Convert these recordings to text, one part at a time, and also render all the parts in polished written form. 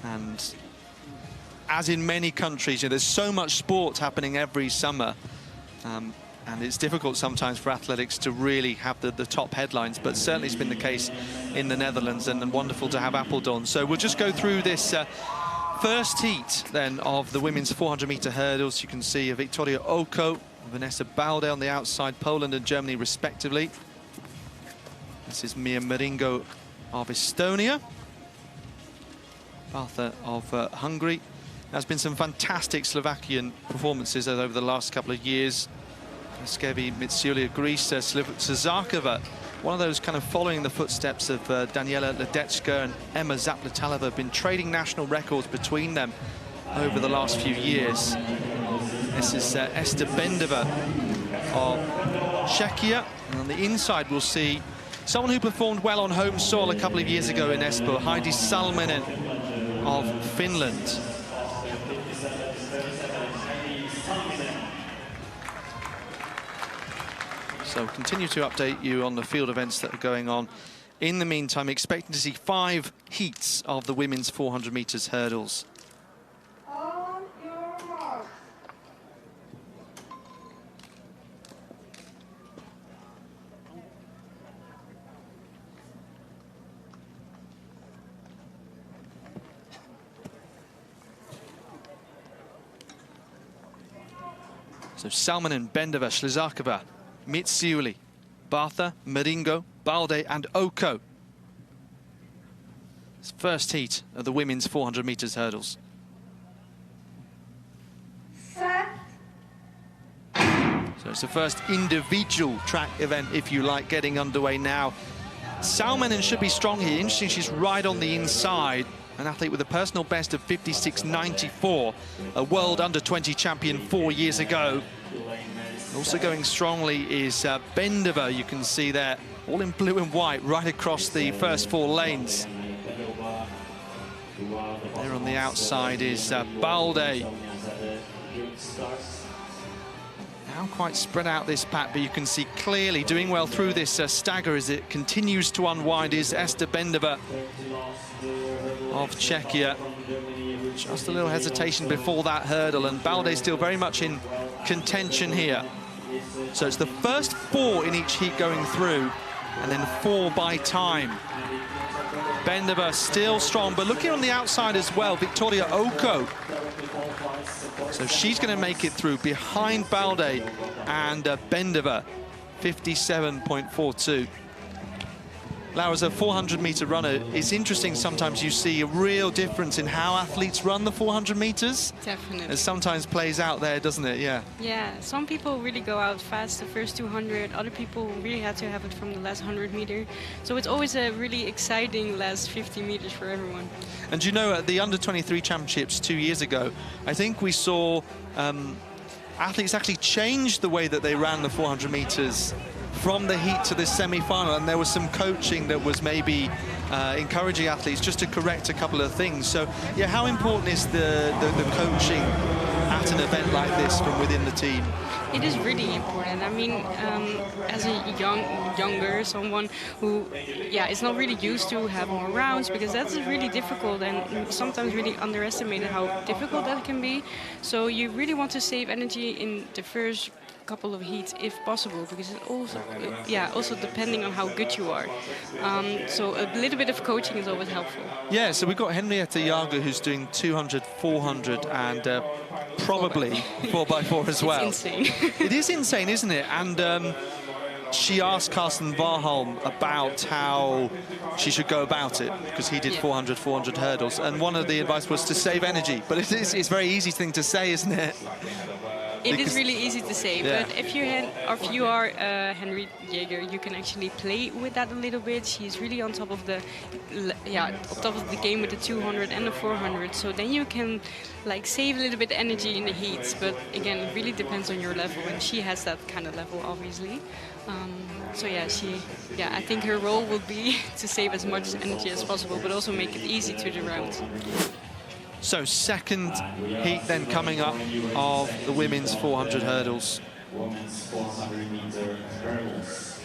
And as in many countries, there's so much sport happening every summer. And it's difficult sometimes for athletics to really have the top headlines, but certainly it's been the case in the Netherlands, and wonderful to have Apeldoorn. So we'll just go through this first heat then of the women's 400-meter hurdles. You can see Victoria Oko, Vanessa Balde on the outside, Poland and Germany respectively. This is Mia Maringo of Estonia, Bartha of Hungary. There's been some fantastic Slovakian performances over the last couple of years. Skevi Mitsulia of Greece, Sazakova, one of those kind of following the footsteps of Daniela Ledecka and Emma Zaplatalova, have been trading national records between them over the last few years. This is Esther Bendova of Czechia, and on the inside we'll see someone who performed well on home soil a couple of years ago in Espoo, Heidi Salminen of Finland. So continue to update you on the field events that are going on. In the meantime, expecting to see 5 heats of the women's 400 meters hurdles. On your mark. So Salminen, Bendova, Slizakova, Mitziuli, Bartha, Maringo, Balde and Oko. It's first heat of the women's 400 meters hurdles. Set. So it's the first individual track event, if you like, getting underway now. Salminen should be strong here. Interesting, she's right on the inside. An athlete with a personal best of 56.94, a world under-20 champion 4 years ago. Also going strongly is Bendova, you can see there, all in blue and white, right across the first 4 lanes. There on the outside is Balde. Now quite spread out this pack, but you can see clearly doing well through this stagger as it continues to unwind is Esther Bendova of Czechia. Just a little hesitation before that hurdle, and Balde still very much in contention here. So it's the first 4 in each heat going through, and then 4 by time. Bendova still strong, but looking on the outside as well, Victoria Oko. So she's going to make it through behind Balde and Bendova, 57.42. Lau, as a 400-meter runner, it's interesting sometimes you see a real difference in how athletes run the 400 meters. Definitely. It sometimes plays out there, doesn't it? Yeah. Yeah, some people really go out fast the first 200. Other people really had to have it from the last 100 meter. So it's always a really exciting last 50 meters for everyone. And you know, at the under-23 championships 2 years ago, I think we saw athletes actually change the way that they ran the 400 meters from the heat to the semi-final, and there was some coaching that was maybe encouraging athletes just to correct a couple of things. So, yeah, how important is the coaching at an event like this from within the team? It is really important. I mean, as a younger someone who, yeah, is not really used to have more rounds, because that's really difficult and sometimes really underestimated how difficult that can be. So you really want to save energy in the first couple of heats if possible, because it also, also depending on how good you are. So a little bit of coaching is always helpful. Yeah, so we've got Henrietta Jager who's doing 200, 400 and probably 4x4 as well. It's insane. It is insane, isn't it? And she asked Carsten Warholm about how she should go about it, because he did 400 hurdles, and one of the advice was to save energy. But it's a very easy thing to say, isn't it? It is really easy to say, yeah. But if you are Henry Jaeger, you can actually play with that a little bit. She's really on top of the game with the 200 and the 400. So then you can like save a little bit energy in the heats. But again, it really depends on your level, and she has that kind of level, obviously. So yeah, I think her role will be to save as much energy as possible, but also make it easy to the round. So second heat then coming up of the women's 400 hurdles. Women's 400-meter hurdles.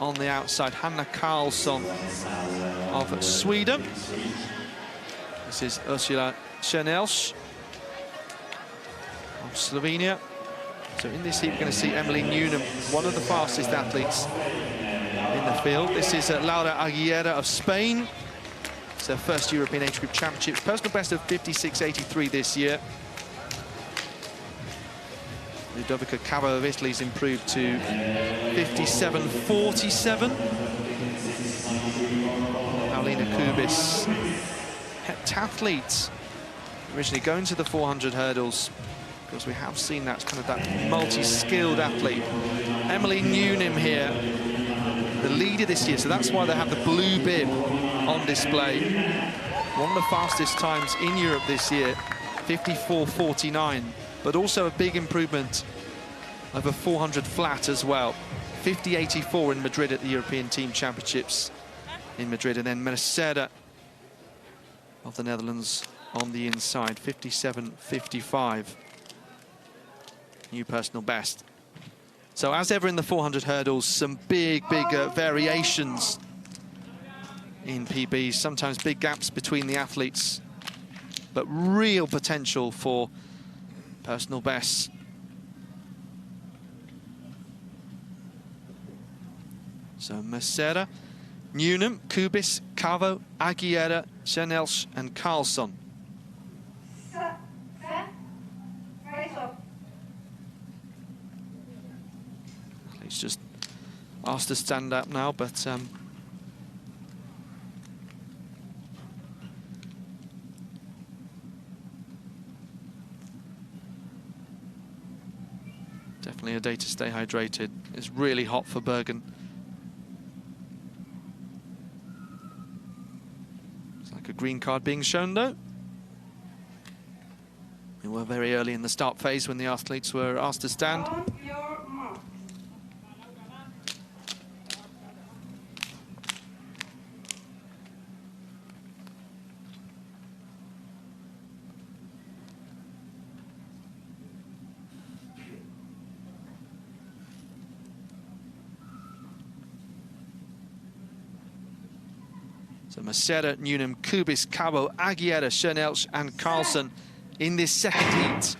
on the outside, Hanna Karlsson of Sweden. This is Ursula Czernelsz of Slovenia. So in this heat, we're going to see Emily Newnham, one of the fastest athletes in the field. This is Laura Aguilera of Spain. It's her first European Age Group Championships. Personal best of 56.83 this year. Ludovica Cavo of Italy's improved to 57.47. Paulina Kubis, heptathlete, originally going to the 400 hurdles, because we have seen that kind of that multi-skilled athlete. Emily Newnham here, the leader this year, so that's why they have the blue bib on display. One of the fastest times in Europe this year, 54.49, but also a big improvement over 400 flat as well. 50.84 in Madrid at the European Team Championships in Madrid, and then Merceda of the Netherlands on the inside, 57.55. New personal best. So as ever in the 400 hurdles, some big variations in PBs, sometimes big gaps between the athletes, but real potential for personal bests. So Merceda, Newnham, Kubis, Cavo, Aguilera, Czernelsz and Karlsson. He's just asked to stand up now, but definitely a day to stay hydrated. It's really hot for Bergen. It's like a green card being shown, though. We were very early in the start phase when the athletes were asked to stand. So Merceda, Newnham, Kubis, Cabo, Aguilera, Czernelsz and Karlsson in this second heat.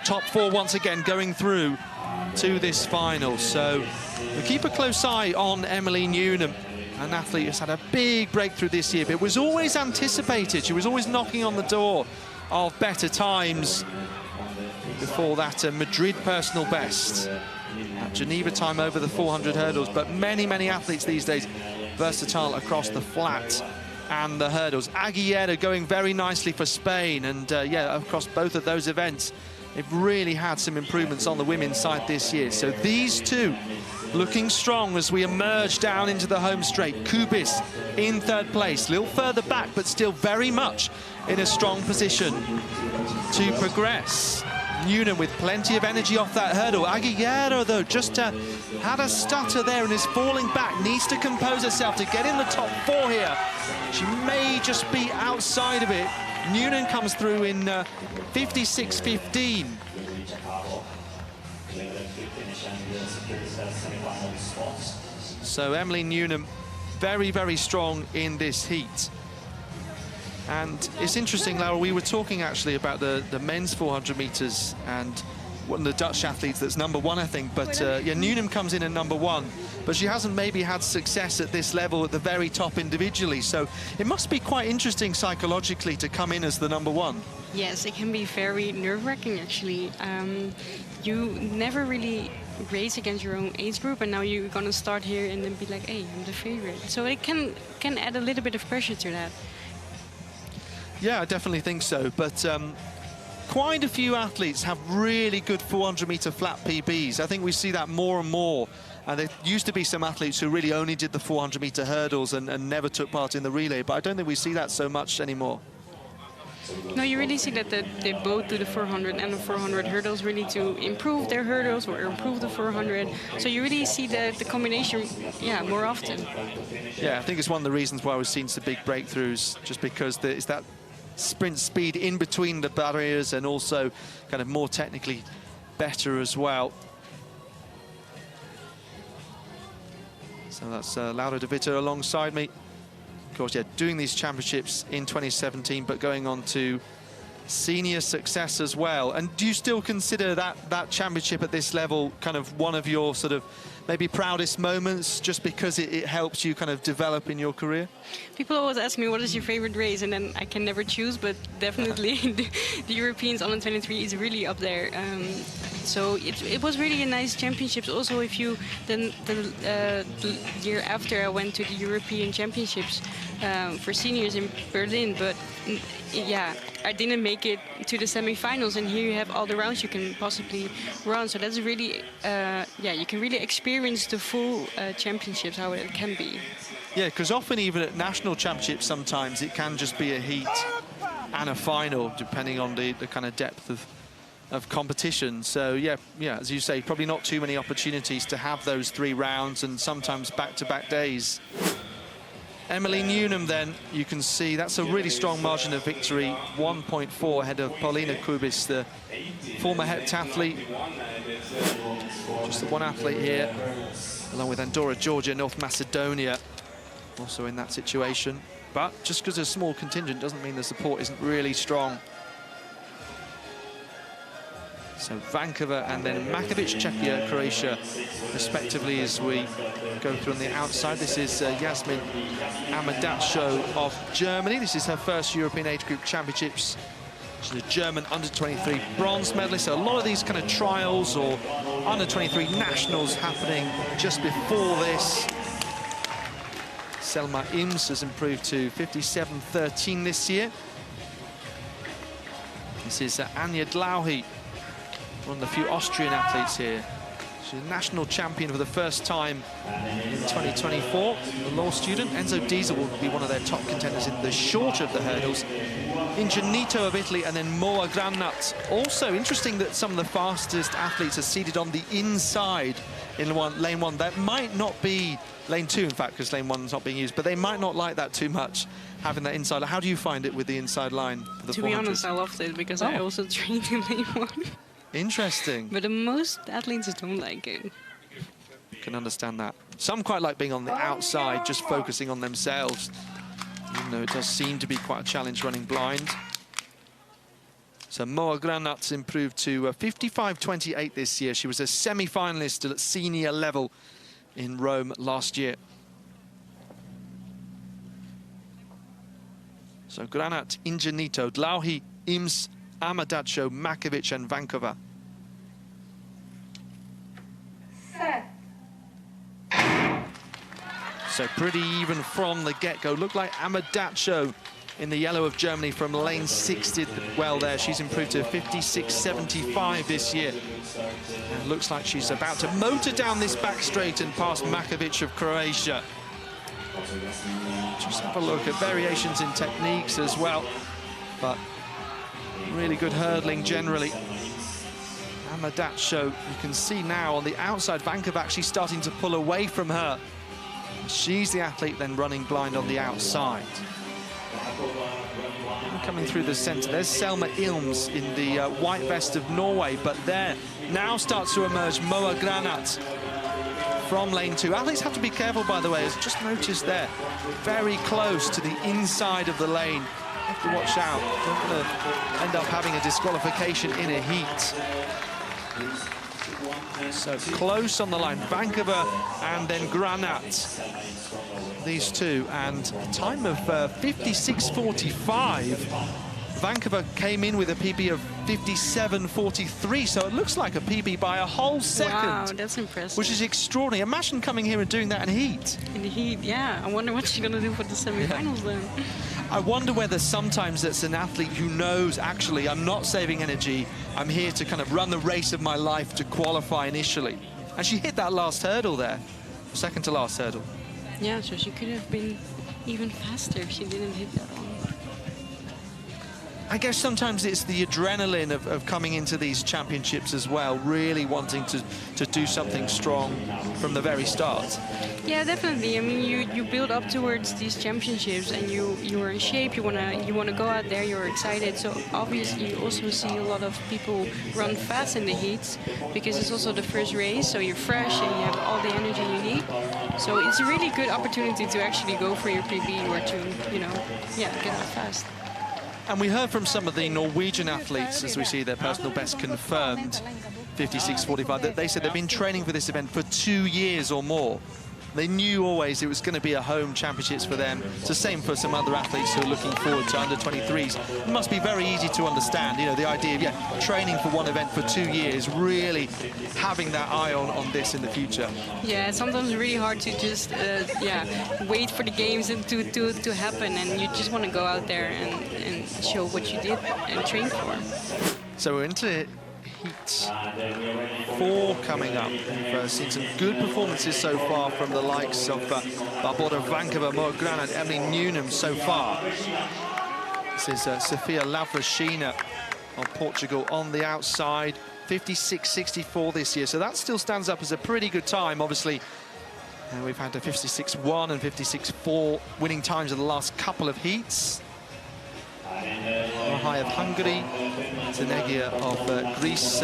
Top four once again going through to this final. So we keep a close eye on Emily Newnham, an athlete who's had a big breakthrough this year, but it was always anticipated. She was always knocking on the door of better times. Before that, a Madrid personal best. At Geneva time over the 400 hurdles, but many athletes these days versatile across the flat and the hurdles. Aguilera going very nicely for Spain, and yeah, across both of those events, they've really had some improvements on the women's side this year. So these two looking strong as we emerge down into the home straight. Kubis in third place, a little further back, but still very much in a strong position to progress. Newnham with plenty of energy off that hurdle. Aguilera, though, just had a stutter there and is falling back. Needs to compose herself to get in the top four here. She may just be outside of it. Newnham comes through in 56.15. So Emily Newnham, very strong in this heat. And it's interesting, Laura, we were talking actually about the men's 400 meters and one of the Dutch athletes that's #1, I think. But yeah, Newnham comes in at #1, but she hasn't maybe had success at this level at the very top individually. So it must be quite interesting psychologically to come in as the #1. Yes, it can be very nerve-wracking, actually. You never really race against your own age group, and now you're going to start here and then be like, hey, I'm the favorite. So it can add a little bit of pressure to that. Yeah, I definitely think so. But quite a few athletes have really good 400-meter flat PBs. I think we see that more and more. And there used to be some athletes who really only did the 400-meter hurdles and never took part in the relay. But I don't think we see that so much anymore. No, you really see that they both do the 400 and the 400 hurdles really to improve their hurdles or improve the 400. So you really see the combination, yeah, more often. Yeah, I think it's one of the reasons why we've seen some big breakthroughs, just because it's that sprint speed in between the barriers and also kind of more technically better as well. So that's Laura de Witte alongside me. Of course, yeah, doing these championships in 2017, but going on to senior success as well. And do you still consider that championship at this level kind of one of your sort of maybe proudest moments, just because it helps you kind of develop in your career? People always ask me what is your favorite race, and then I can never choose, but definitely the Europeans under 23 is really up there. So it was really a nice championships. Also, if you then the year after I went to the European Championships for seniors in Berlin, but yeah, I didn't make it to the semi-finals, and here you have all the rounds you can possibly run. So that's really, yeah, you can really experience the full championships, how it can be. Yeah, because often even at national championships, sometimes it can just be a heat and a final, depending on the kind of depth of competition. So yeah, as you say, probably not too many opportunities to have those 3 rounds, and sometimes back-to-back days. Emily Newnham, then, you can see that's a really strong margin of victory, 1.4 ahead of Paulina Kubis, the former heptathlete. Just the one athlete here, along with Andorra, Georgia, North Macedonia, also in that situation. But just because there's a small contingent doesn't mean the support isn't really strong. So Vankova and then Makovic, Czechia, Croatia, respectively, as we go through on the outside. This is Yasmin Amadaccio of Germany. This is her first European Age Group Championships. She's a German under-23 bronze medalist. So a lot of these kind of trials or under-23 nationals happening just before this. Selma Ims has improved to 57.13 this year. This is Anja Dlauhi, one of the few Austrian athletes here. She's a national champion for the first time in 2024. A law student. Enzo Diesel will be one of their top contenders in the shorter of the hurdles. Ingenito of Italy, and then Moa Granat. Also interesting that some of the fastest athletes are seated on the inside in lane 1. That might not be lane 2, in fact, because lane 1's not being used, but they might not like that too much, having that inside. How do you find it with the inside line for the 400s? To be honest, I loved it, because I also trained in lane 1. Interesting. But most athletes don't like it. Can understand that. Some quite like being on the outside, just focusing on themselves, even though it does seem to be quite a challenge running blind. So Moa Granat's improved to 55.28 this year. She was a semi-finalist at senior level in Rome last year. So Granat, Ingenito, Dlauhi, Ims, Amadaccio, Makovic and Vankova. Set. So pretty even from the get-go. Looked like Amadaccio in the yellow of Germany from lane 6 did well there. She's improved to 56.75 this year. And looks like she's about to motor down this back straight and past Makovic of Croatia. Just have a look at variations in techniques as well. But really good hurdling generally. Amadaccio, you can see now on the outside, Vankova actually starting to pull away from her. She's the athlete then running blind on the outside. And coming through the centre, there's Selma Ilms in the white vest of Norway, but there now starts to emerge Moa Granat from lane 2. Athletes have to be careful, by the way, as just noticed there, very close to the inside of the lane. Have to watch out. Don't want to end up having a disqualification in a heat. So close on the line, Vankova and then Granat. These two, and a time of 56.45. Vankova came in with a PB of 57.43, so it looks like a PB by a whole second. Wow, that's impressive. Which is extraordinary. Imagine coming here and doing that in heat. In the heat, yeah. I wonder what she's going to do for the semi-finals then. I wonder whether sometimes it's an athlete who knows, actually, I'm not saving energy. I'm here to kind of run the race of my life to qualify initially. And she hit that last hurdle there, second to last hurdle. Yeah, so she could have been even faster if she didn't hit that one. I guess sometimes it's the adrenaline of coming into these championships as well, really wanting to do something strong from the very start. Yeah, definitely. I mean, you build up towards these championships, and you're in shape. You wanna go out there. You're excited. So obviously, you also see a lot of people run fast in the heats because it's also the first race. So you're fresh and you have all the energy you need. So it's a really good opportunity to actually go for your PB or to, get out fast. And we heard from some of the Norwegian athletes, as we see their personal best confirmed, 56.45, that they said they've been training for this event for 2 years or more. They knew always it was going to be a home championships for them. It's the same for some other athletes who are looking forward to under-23s. It must be very easy to understand, the idea of, training for one event for 2 years, really having that eye on this in the future. Yeah, it's sometimes really hard to just, wait for the games and to happen, and you just want to go out there and show what you did and train for. So we're into Heat 4 coming up. We've seen some good performances so far from the likes of Barbora Vankova, Morgran and Emily Newnham so far. This is Sofia Lavrashina of Portugal on the outside, 56.64 this year. So that still stands up as a pretty good time, obviously. We've had a 56.1 and 56.4 winning times in the last couple of heats. High of Hungary, Zenegia of Greece.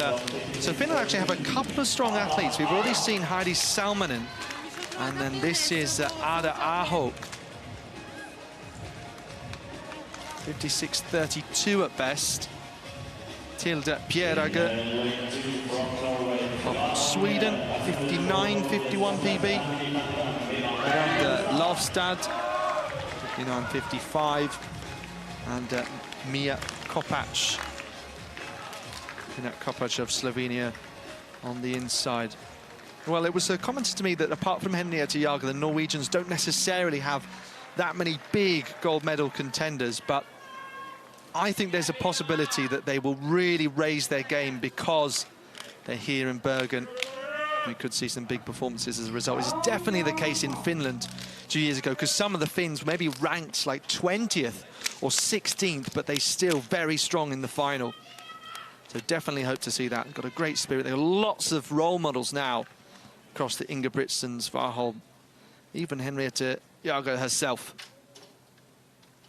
So Finland actually have a couple of strong athletes. We've already seen Heidi Salminen, and then this is Ada Aho. 56.32 at best. Tilda Pierrager of Sweden, 59.51 PB. And Lovstad, 59.55. And Mia Kopac. Kopac of Slovenia on the inside. Well, it was commented to me that apart from Henriette Jager, the Norwegians don't necessarily have that many big gold medal contenders, but I think there's a possibility that they will really raise their game because they're here in Bergen. We could see some big performances as a result. It's definitely the case in Finland 2 years ago, because some of the Finns maybe ranked like 20th or 16th, but they still very strong in the final. So definitely hope to see that. Got a great spirit. There are lots of role models now across the Ingebrigtsens, Warholm, even Henriette Jager herself.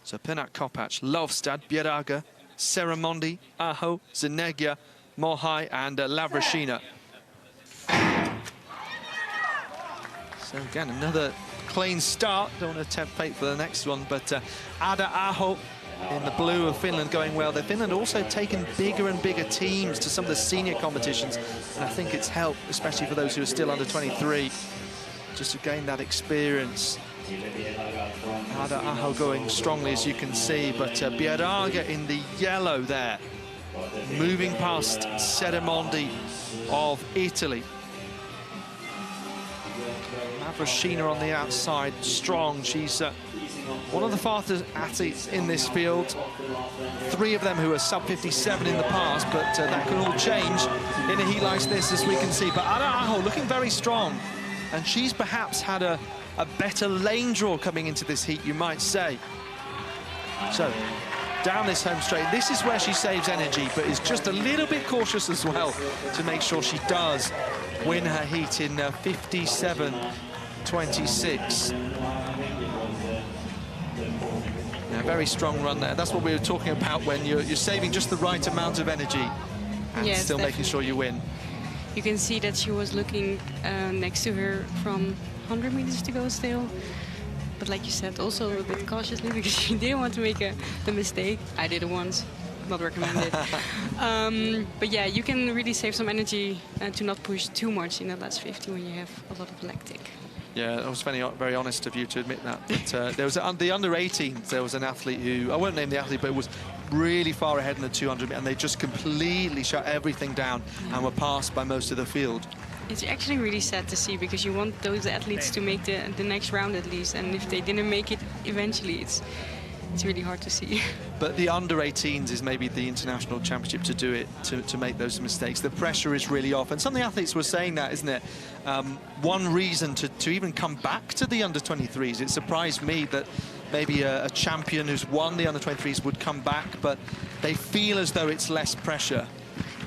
So Pinat Kopac, Lovstad, Bjerrager, Seramondi, Aho, Zenegia, Mohai and Lavrashina. So again, another clean start. Don't want to tempt fate for the next one, but Ada Aho in the blue of Finland going well. The Finland also taken bigger and bigger teams to some of the senior competitions, and I think it's helped, especially for those who are still under 23, just to gain that experience. Ada Aho going strongly, as you can see, but Bjerrager in the yellow there, moving past Seramondi of Italy. Lavrashina on the outside, strong. She's one of the fastest athletes in this field. 3 of them who are sub-57 in the past, but that can all change in a heat like this, as we can see. But Ada Aho looking very strong, and she's perhaps had a better lane draw coming into this heat, you might say. So, down this home straight, this is where she saves energy, but is just a little bit cautious as well to make sure she does win her heat in 57.26. Yeah, very strong run there. That's what we were talking about, when you're saving just the right amount of energy and yes, still definitely. making sure you win. You can see that she was looking next to her from 100 meters to go still. But like you said, also a bit cautiously, because she didn't want to make a mistake. I did it once, not recommended. But yeah, you can really save some energy to not push too much in the last 50 when you have a lot of lactic. Yeah, it was very honest of you to admit that. But there was the under-18s. There was an athlete who, I won't name the athlete, but it was really far ahead in the 200, and they just completely shut everything down and were passed by most of the field. It's actually really sad to see, because you want those athletes to make the next round at least, and if they didn't make it eventually, it's really hard to see. But the under-18s is maybe the international championship to do it, to make those mistakes. The pressure is really off, and some of the athletes were saying that, isn't it? One reason to even come back to the under-23s, it surprised me that maybe a champion who's won the under-23s would come back, but they feel as though it's less pressure.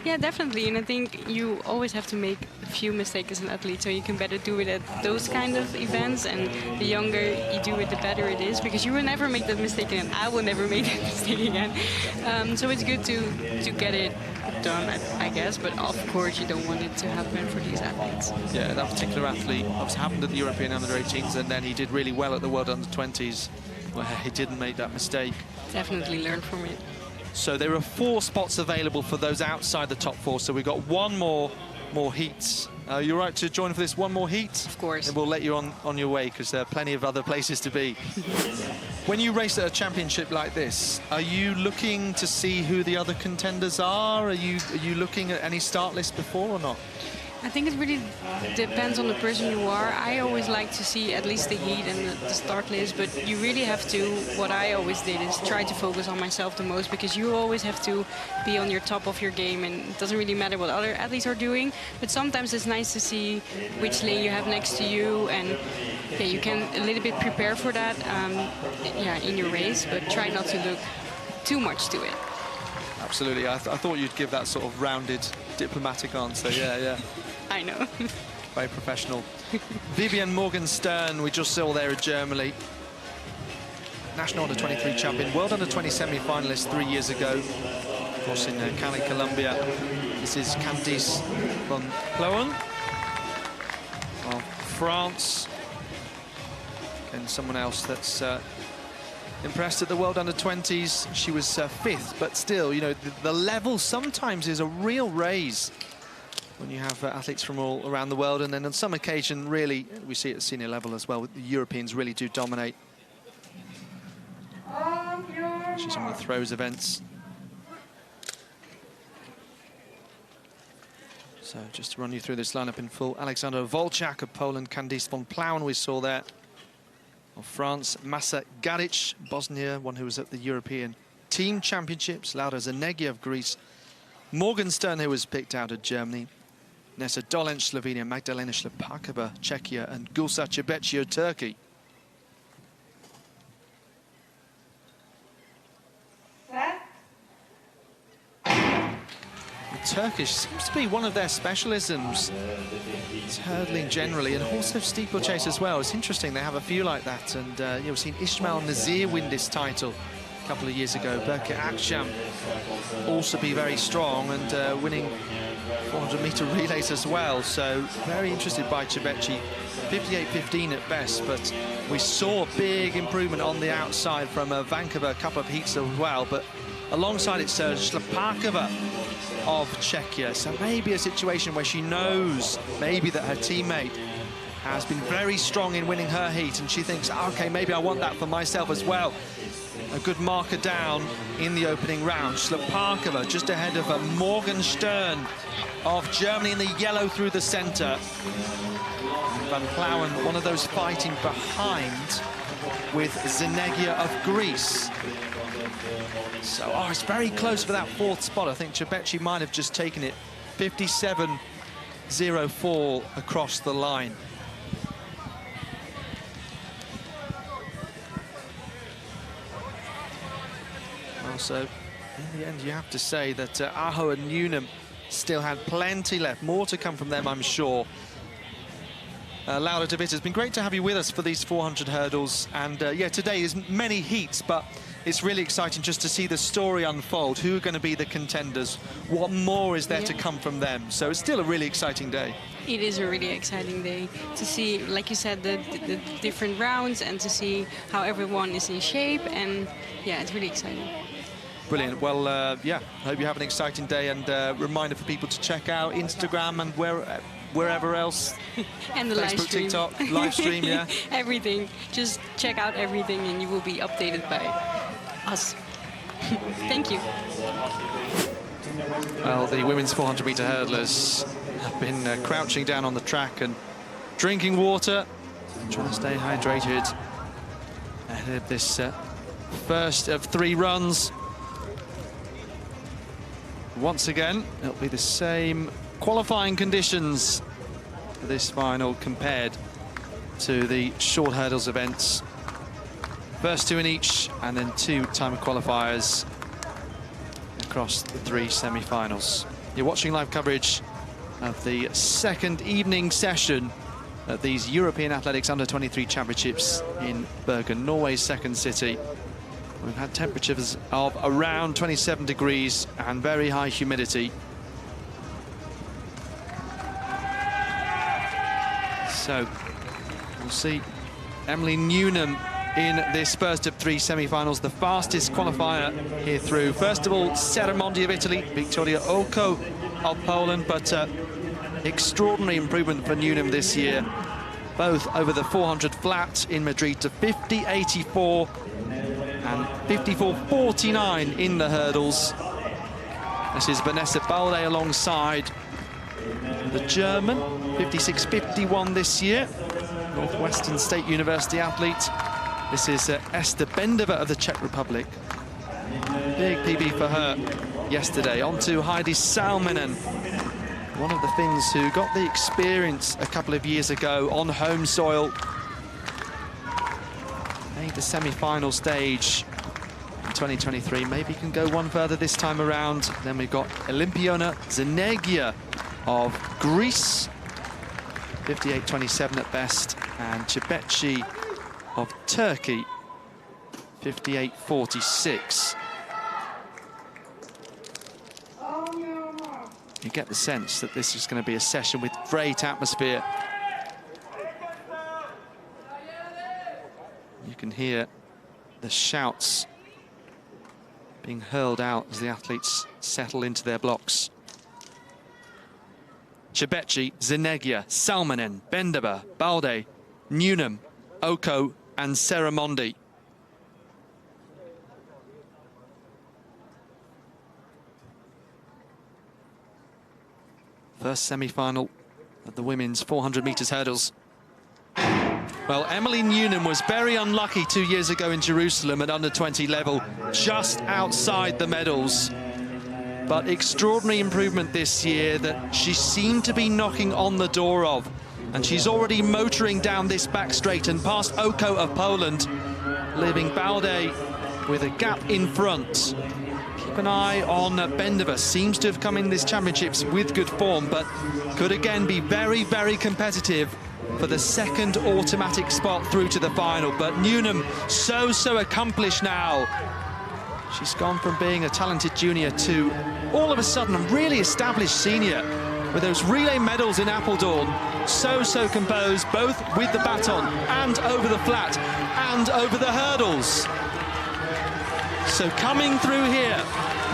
Yeah, definitely. And I think you always have to make a few mistakes as an athlete, so you can better do it at those kind of events. And the younger you do it, the better it is, because you will never make that mistake again. I will never make that mistake again. So it's good to get it done, I guess. But of course, you don't want it to happen for these athletes. Yeah, that particular athlete obviously happened at the European under-18s, and then he did really well at the World under-20s, where he didn't make that mistake. Definitely learn from it. So there are 4 spots available for those outside the top 4. So we've got one more heats. You're right to join for this one more heat? Of course. And we'll let you on your way, because there are plenty of other places to be. When you race at a championship like this, are you looking to see who the other contenders are? Are you looking at any start list before or not? I think it really depends on the person you are. I always like to see at least the heat and the start list, but you really have to, what I always did is try to focus on myself the most, because you always have to be on your top of your game, and it doesn't really matter what other athletes are doing, but sometimes it's nice to see which lane you have next to you, and yeah, you can a little bit prepare for that in your race, but try not to look too much to it. Absolutely. I thought you'd give that sort of rounded, diplomatic answer. Yeah. I know. Very professional. Vivian Morgenstern, we just saw there in Germany. National under-23 champion, World under-20 semi-finalist 3 years ago. Of course, in Cali, Colombia. This is Candice von Plauen of France. And someone else that's impressed at the World under-20s. She was 5th, but still, you know, the level sometimes is a real raise when you have athletes from all around the world, and then on some occasion, really, we see it at senior level as well, the Europeans really do dominate. She's on the throws events. So just to run you through this lineup in full: Alexander Wolczak of Poland, Candice von Plauen we saw there. Of France, Masa Garic, Bosnia, one who was at the European Team Championships, Laura Zanegi of Greece, Morgenstern, who was picked out of Germany, Nessa Dolenc, Slovenia, Magdalena Šlapáková, Czechia, and Gulsa Cebeci of Turkey. Turkish seems to be one of their specialisms. It's hurdling generally, and also steeplechase as well. It's interesting, they have a few like that, and we've seen Ismail Nazir win this title a couple of years ago. Berke Akşam also be very strong, and winning 400-meter relays as well. So very interested by Cebeci. 58.15 at best, but we saw a big improvement on the outside from Vankova a couple of heats as well, but alongside it's Šlapáková of Czechia. So maybe a situation where she knows maybe that her teammate has been very strong in winning her heat, and she thinks, okay, maybe I want that for myself as well. A good marker down in the opening round. Šlapáková just ahead of Morgenstern of Germany in the yellow through the center. Van Plauen, one of those fighting behind with Zanegia of Greece. So, it's very close for that 4th spot. I think Cebeci might have just taken it. 57.04 across the line. Also, in the end, you have to say that Aho and Newnham still had plenty left. More to come from them, I'm sure. Laura de Witte, it's been great to have you with us for these 400 hurdles. And yeah, today is many heats, but it's really exciting just to see the story unfold. Who are going to be the contenders? What more is there to come from them? So it's still a really exciting day. It is a really exciting day to see, like you said, the different rounds, and to see how everyone is in shape. And yeah, it's really exciting. Brilliant. Well, yeah, I hope you have an exciting day, and reminder for people to check out Instagram and wherever else. And the Facebook, live stream. TikTok, live stream, yeah. Everything. Just check out everything and you will be updated by us. Thank you. Well, the women's 400-meter hurdlers have been crouching down on the track and drinking water, trying to stay hydrated ahead of this first of 3 runs. Once again, it'll be the same qualifying conditions for this final compared to the short hurdles events. First two in each, and then two time qualifiers across the three semi-finals. You're watching live coverage of the second evening session at these European Athletics Under-23 Championships in Bergen, Norway's second city. We've had temperatures of around 27 degrees and very high humidity. So we'll see Emily Newnham in this first of three semi-finals, the fastest qualifier here through. First of all, Seramondi of Italy, Victoria Oko of Poland, but extraordinary improvement for Newnham this year, both over the 400 flat in Madrid to 50.84 and 54.49 in the hurdles. This is Vanessa Balde alongside the German, 56.51 this year, Northwestern State University athlete. This is Esther Bendova of the Czech Republic. Big PB for her yesterday. On to Heidi Salminen, one of the Finns who got the experience a couple of years ago on home soil. Made the semi-final stage in 2023. Maybe can go one further this time around. Then we've got Olympiona Zenegia of Greece, 58.27 at best, and Çebeci of Turkey, 58.46. You get the sense that this is going to be a session with great atmosphere. You can hear the shouts being hurled out as the athletes settle into their blocks. Çebeci, Zenegia, Salminen, Bendova, Balde, Newnham, Oko and Seramondi. First semi-final of the women's 400 metres hurdles. Well, Emily Newnham was very unlucky 2 years ago in Jerusalem at under-20 level, just outside the medals. But extraordinary improvement this year that she seemed to be knocking on the door of. And she's already motoring down this back straight and past Oko of Poland, leaving Balde with a gap in front. Keep an eye on Bendova. Seems to have come in this championships with good form, but could again be very, very competitive for the second automatic spot through to the final. But Newnham so accomplished now. She's gone from being a talented junior to all of a sudden a really established senior with those relay medals in Apeldoorn. So composed, both with the baton and over the flat and over the hurdles. So coming through here,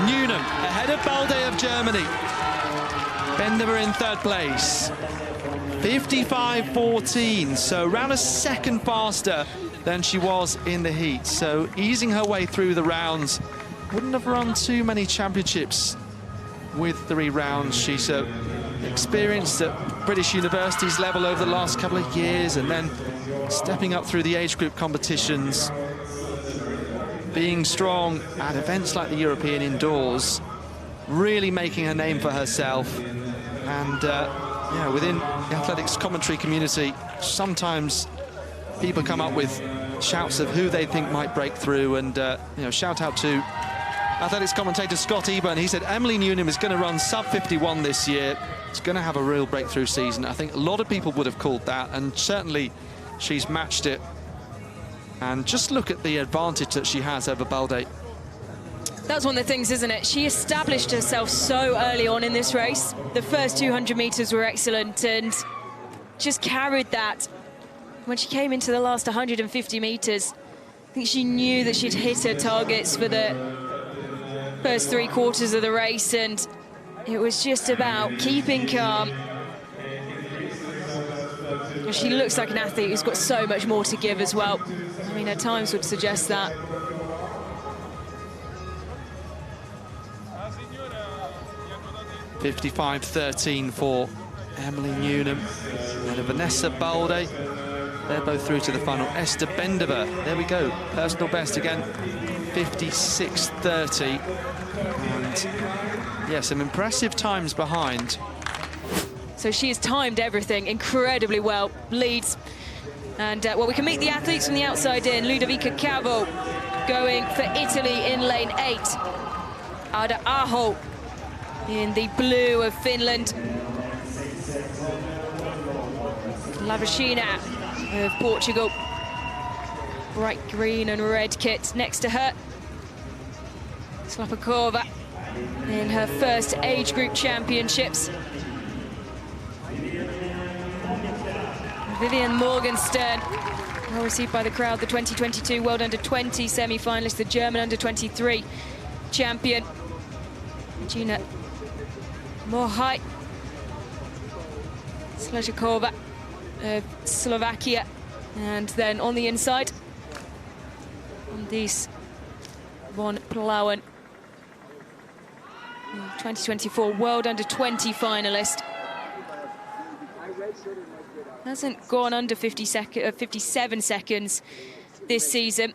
Newnham ahead of Balde of Germany. Bendova in third place. 55.14, so around a second faster than she was in the heat. So easing her way through the rounds. Wouldn't have run too many championships with 3 rounds. She's experienced at British universities level over the last couple of years, and then stepping up through the age group competitions, being strong at events like the European indoors, really making her name for herself. And yeah, within the athletics commentary community, sometimes people come up with shouts of who they think might break through, and you know, shout out to athletics commentator Scott Eburn. He said Emily Newnham is going to run sub 51 this year. It's going to have a real breakthrough season. I think a lot of people would have called that, and certainly she's matched it. And just look at the advantage that she has over Balde. That's one of the things, isn't it? She established herself so early on in this race. The first 200 metres were excellent and just carried that. When she came into the last 150 metres, I think she knew that she'd hit her targets for the first 3/4 of the race, and it was just about keeping calm. She looks like an athlete who's got so much more to give as well. I mean, her times would suggest that. .55.13 for Emily Newnham and Vanessa Balde. They're both through to the final. Esther Bendova, there we go, personal best again, 56.30. And yeah, some impressive times behind. So she has timed everything incredibly well. Leads And, well, we can meet the athletes from the outside in. Ludovica Cavo going for Italy in lane 8. Ada Aho in the blue of Finland. Lavashina of Portugal. Bright green and red kit next to her. Slapakova in her first age group championships. Vivian Morgenstern, well received by the crowd, the 2022 World Under-20 semi-finalist, the German Under-23 champion. Gina Mohaj, Slezhakova of Slovakia. And then on the inside, Andis von Plauen, 2024 World Under-20 finalist. Hasn't gone under 57 seconds this season.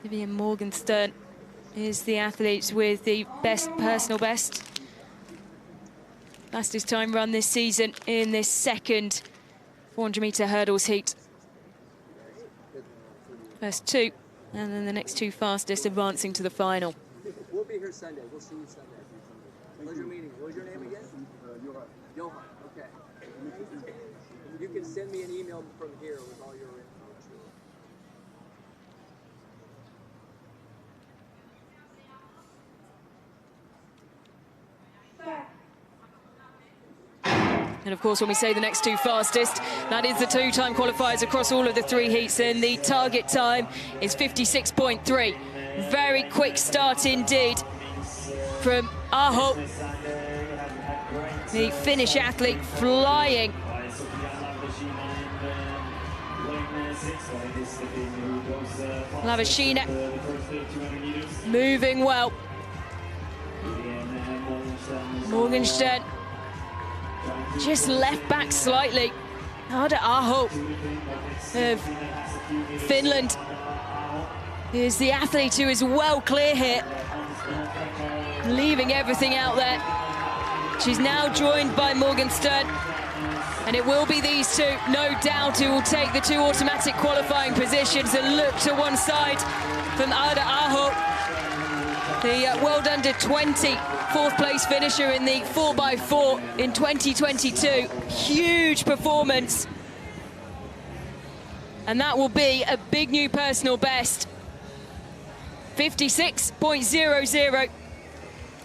Vivian Morgenstern is the athlete with the best personal best. Fastest time run this season in this second 400-meter hurdles heat. First 2, and then the next 2 fastest advancing to the final. We'll be here Sunday. We'll see you Sunday. Pleasure meeting. What was your name again? Johan. Okay. You can send me an email from here with all your info. And of course, when we say the next 2 fastest, that is the 2-time qualifiers across all of the 3 heats, and the target time is 56.3. Very quick start indeed from Aho, the Finnish athlete, flying. Lavashina moving well. Morgenstern just left back slightly. Ada Aho of Finland is the athlete who is well clear here, leaving everything out there. She's now joined by Morgenstern, and it will be these two, no doubt, who will take the 2 automatic qualifying positions. And look to one side from Ada Aho, the World Under-20 4th place finisher in the 4x4 in 2022. Huge performance. And that will be a big new personal best. 56.00,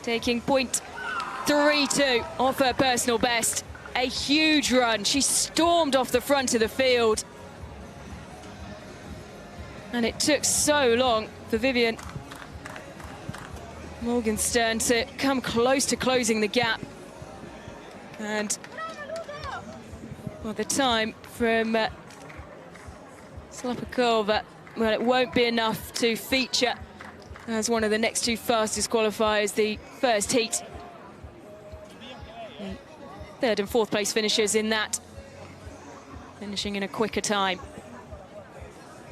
taking 0.32 off her personal best. A huge run. She stormed off the front of the field. And it took so long for Vivian Morgenstern to come close to closing the gap. And, well, the time from Slapakova, well, it won't be enough to feature as one of the next 2 fastest qualifiers, the first heat. 3rd and 4th place finishers in that, finishing in a quicker time.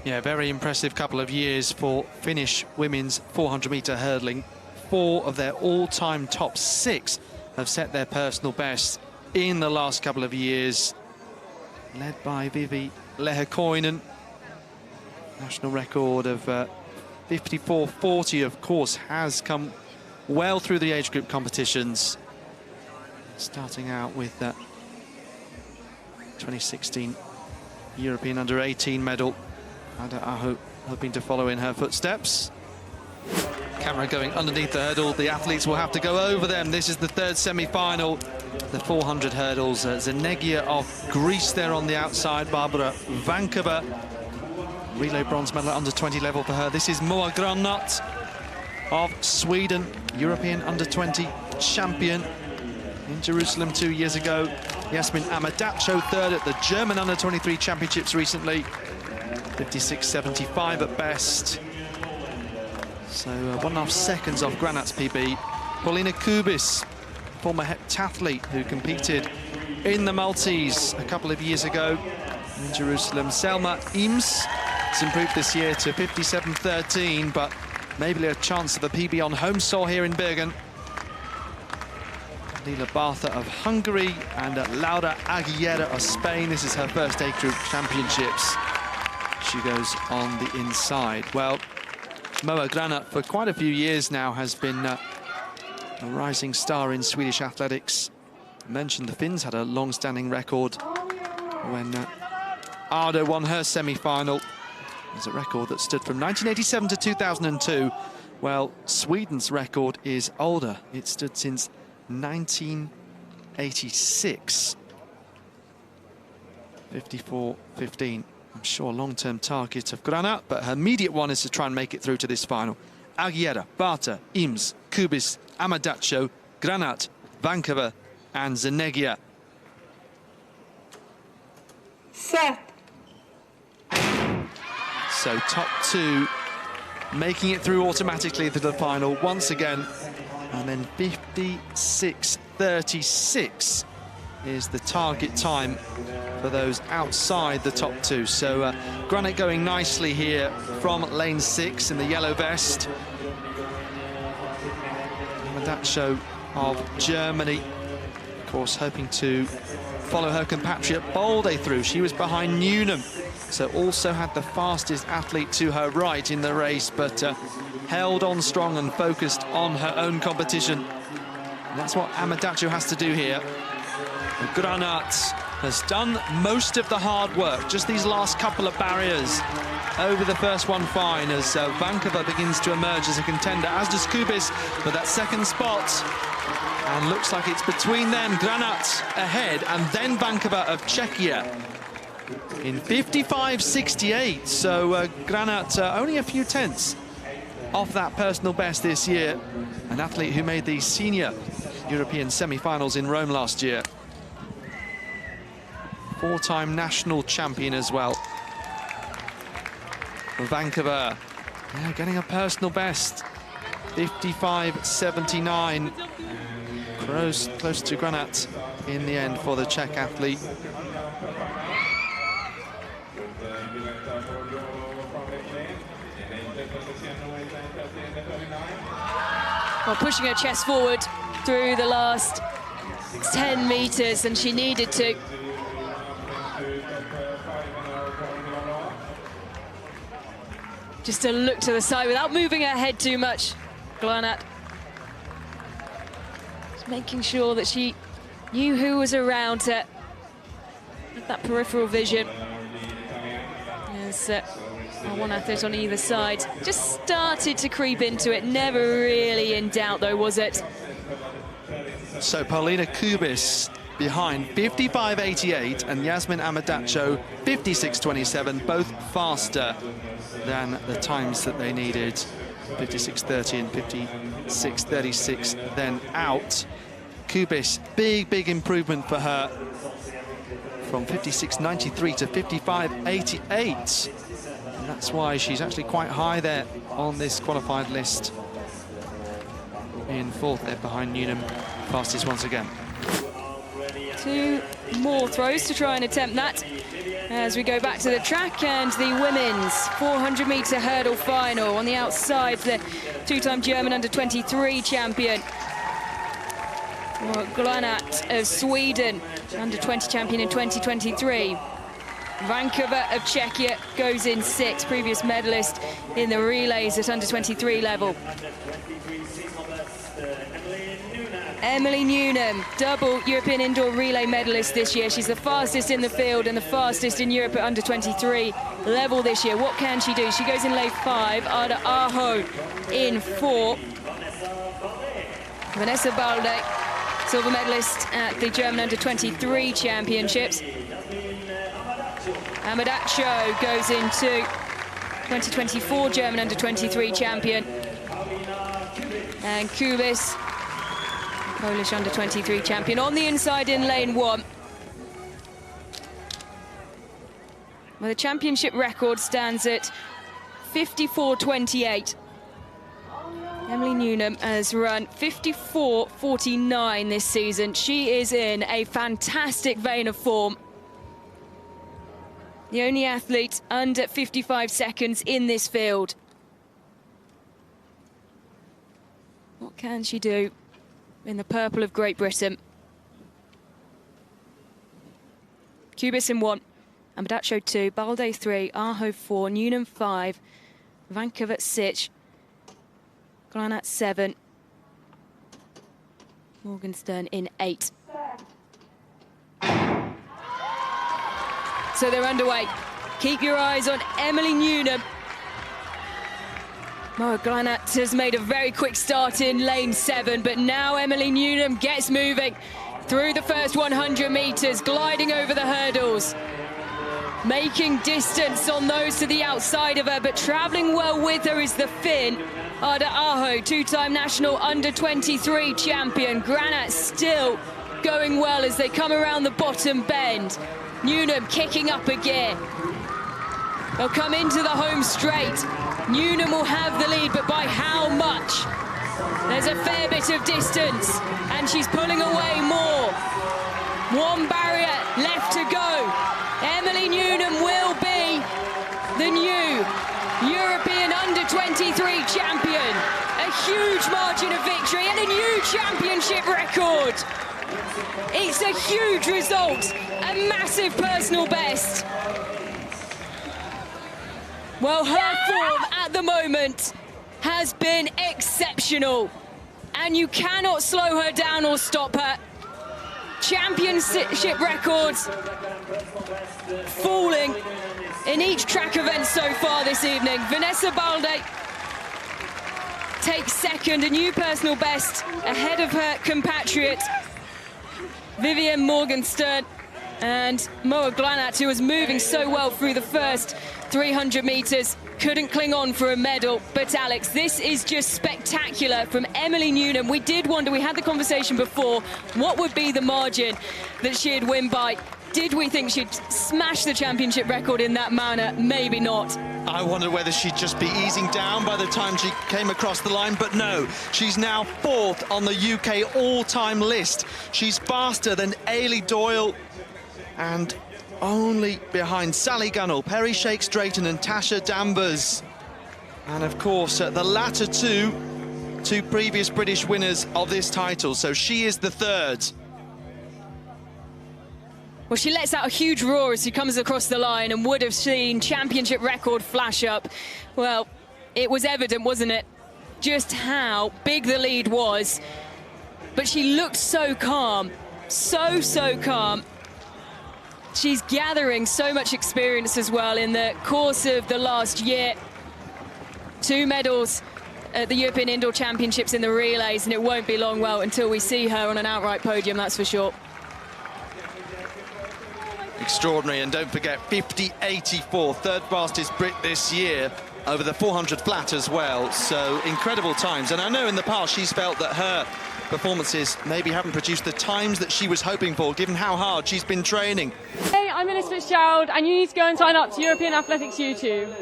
Yeah, very impressive couple of years for Finnish women's 400-meter hurdling. 4 of their all-time top 6 have set their personal best in the last couple of years, led by Vivi Lehekoinen. National record of 54.40, of course, has come well through the age group competitions, starting out with that 2016 European Under-18 medal. Ada Aho hoping to follow in her footsteps. Camera going underneath the hurdle. The athletes will have to go over them. This is the 3rd semi-final. The 400 hurdles. Zanegia of Greece there on the outside. Barbara Vankova. Relay bronze medal at under-20 level for her. This is Moa Grannat of Sweden. European under-20 champion in Jerusalem 2 years ago. Yasmin Amadacho 3rd at the German under-23 championships recently. 56.75 at best. So 1.5 seconds off Granat's PB. Paulina Kubis, former heptathlete who competed in the multis a couple of years ago in Jerusalem. Selma Eames has improved this year to 57.13, but maybe a chance of a PB on home soil here in Bergen. Lila Bartha of Hungary and Laura Aguilera of Spain. This is her first age group championships. She goes on the inside. Well, Moa Granat for quite a few years now has been a rising star in Swedish athletics. I mentioned the Finns had a long-standing record when Ardo won her semi-final. It was a record that stood from 1987 to 2002. Well, Sweden's record is older. It stood since 1986. 54-15. I'm sure long-term target of Granat, but her immediate one is to try and make it through to this final. Aguilera, Bartha, Ims, Kubis, Amadaccio, Granat, Vankova and Zanegia. Set. So top two making it through automatically to the final once again. And then 56.36 is the target time for those outside the top two. So Granat going nicely here from lane 6 in the yellow vest. Amadaccio of Germany, of course, hoping to follow her compatriot Bolde through. She was behind Newnham, so also had the fastest athlete to her right in the race, but held on strong and focused on her own competition. And that's what Amadaccio has to do here. Granat has done most of the hard work, just these last couple of barriers over the first one fine as Vankova begins to emerge as a contender, as does Kubis for that second spot. And looks like it's between them. Granat ahead, and then Vankova of Czechia in 55.68. So Granat only a few tenths off that personal best this year. An athlete who made the senior European semi-finals in Rome last year. Four-time national champion as well. Vankova, yeah, getting a personal best. 55.79. Close to Granat in the end for the Czech athlete. Well, pushing her chest forward through the last 10 meters, and she needed to. Just to look to the side without moving her head too much. Granat just making sure that she knew who was around her. With that peripheral vision. There's one athlete on either side. Just started to creep into it. Never really in doubt, though, was it? So Paulina Kubis behind 55.88 and Yasmin Amadaccio 56.27, both faster than the times that they needed. 56.30 and 56.36 then out. Kubis, big improvement for her from 56.93 to 55.88. And that's why she's actually quite high there on this qualified list. In fourth there behind Newnham, fastest once again. Two more throws to try and attempt that as we go back to the track, and the women's 400-meter hurdle final. On the outside, the two-time German under-23 champion, Granat of Sweden, under-20 champion in 2023. Vankova of Czechia goes in 6th, previous medalist in the relays at under-23 level. Emily Newnham, double European indoor relay medalist this year. She's the fastest in the field and the fastest in Europe at under-23 level this year. What can she do? She goes in lane 5, Ada Aho in 4. Vanessa Balde, silver medalist at the German under-23 championships. Amadaccio goes into 2024 German under-23 champion. And Kubis, Polish under-23 champion, on the inside in lane 1. Well, the championship record stands at 54.28. Emily Newnham has run 54.49 this season. She is in a fantastic vein of form. The only athlete under 55 seconds in this field. What can she do? in the purple of Great Britain. Kubis in 1, Ambadacho 2, Balde 3, Aho 4, Newnham 5, Vancouver 6, Glanat 7, Morgenstern in 8. So they're underway. Keep your eyes on Emily Newnham. Moa Glanat has made a very quick start in lane 7, but now Emily Newnham gets moving through the first 100 metres, gliding over the hurdles, making distance on those to the outside of her, but travelling well with her is the Finn, Ada Aho, 2-time national under-23 champion. Granat still going well as they come around the bottom bend. Newnham kicking up a gear. They'll come into the home straight. Newnham will have the lead, but by how much? There's a fair bit of distance, and she's pulling away more. One barrier left to go. Emily Newnham will be the new European under-23 champion. A huge margin of victory and a new championship record. It's a huge result, a massive personal best. Well, her form at the moment has been exceptional, and you cannot slow her down or stop her. Championship records falling in each track event so far this evening. Vanessa Balde takes second, a new personal best ahead of her compatriot Vivienne Morgenstern, and Moa Glanat, who was moving so well through the first 300 metres, couldn't cling on for a medal. But Alex, this is just spectacular from Emily Newnham. We did wonder, we had the conversation before, what would be the margin that she'd win by? Did we think she'd smash the championship record in that manner? Maybe not. I wondered whether she'd just be easing down by the time she came across the line, but no, she's now 4th on the UK all-time list. She's faster than Ailey Doyle and only behind Sally Gunnell, Perry Shakes-Drayton and Tasha Danvers. And of course, the latter two previous British winners of this title, so she is the 3rd. Well, she lets out a huge roar as she comes across the line and would have seen championship record flash up. Well, it was evident, wasn't it, just how big the lead was. But she looked so calm, so calm. She's gathering so much experience as well in the course of the last year. 2 medals at the European Indoor Championships in the relays, and it won't be long, well, until we see her on an outright podium, that's for sure. Extraordinary, and don't forget 50.84, 3rd fastest Brit this year over the 400 flat as well, so incredible times. And I know in the past she's felt that her performances maybe haven't produced the times that she was hoping for, given how hard she's been training. Hey, I'm Ellis Fitzgerald, and you need to go and sign up to European Athletics YouTube.